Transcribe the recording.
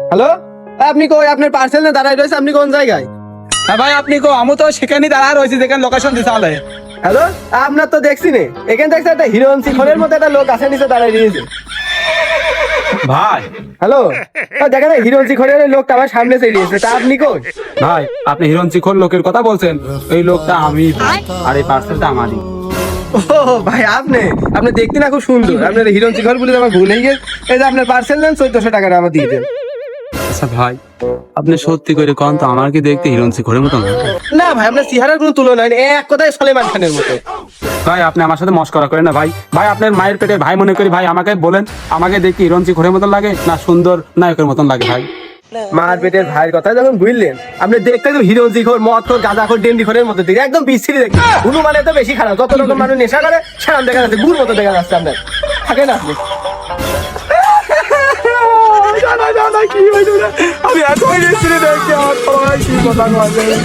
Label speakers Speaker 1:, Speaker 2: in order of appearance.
Speaker 1: Hello, আপনি কই? আপনার পার্সেল না দাঁড়ায় রয়েছে, আপনি কোন জায়গায়?
Speaker 2: হ্যাঁ ভাই, আপনি কো? আমি তো সেখানেই দাঁড়া রয়েছি যেখানে লোকেশন দিতে হলে।
Speaker 1: হ্যালো, আপনার তো দেখছি নে, এখানে দেখছি একটা হিরোইন শিখরের মতো একটা লোক আছে নিচে দাঁড়ায় রয়েছে।
Speaker 2: ভাই
Speaker 1: হ্যালো, দেখেন হিরোইন শিখরের লোকটা আমার সামনে চলে এসেছে, তা আপনি কই?
Speaker 2: ভাই, আপনি হিরণ চিখর লোকের কথা বলছেন? এই লোকটা আমি, আর এই পার্সেলটা আমারই।
Speaker 1: ও ভাই, আপনি আপনি দেখতে না খুব সুন্দর, আপনার হিরোইন শিখর বলে আমার ভুল হয়ে গেছে। এই যে আপনার পার্সেল নেন, 1400 টাকা আমার দিয়ে দেন।
Speaker 2: আচ্ছা ভাই, আপনি সত্যি করে কন তো, আমার কি দেখতে হিরণ চিখরের মতো না?
Speaker 1: না ভাই, আপনার চেহারার কোনো তুলনা নেই, এক কথায় সলেমান খানের মতো।
Speaker 2: ভাই আপনি আমার সাথে মস্করা করেন না ভাই। ভাই আপনার মায়ের পেটের ভাই মনে করি ভাই, আমাকে বলেন আমাকে দেখতে হিরণ চিখরের মতন লাগে না সুন্দর নায়কের মতন লাগে ভাই?
Speaker 1: মার পেটের ভাইয়ের কথা যখন বুঝলেন, আপনি দেখতে তো হিরো জিখোর, মদ খোর, গাঁজা খোর, ডেন্ডি খোরের মতো দেখে একদম বিশ্রী দেখতে। হনুমানে তো বেশি খারাপ, যত রকম মানুষ নেশা করে সেরকম দেখা যাচ্ছে, গুড় মতো দেখা যাচ্ছে আপনার। থাকেন আপনি।
Speaker 2: কি হইল রে? আমি এত বিশ্রী দেখি, আমার সবাই কি কথা বলে।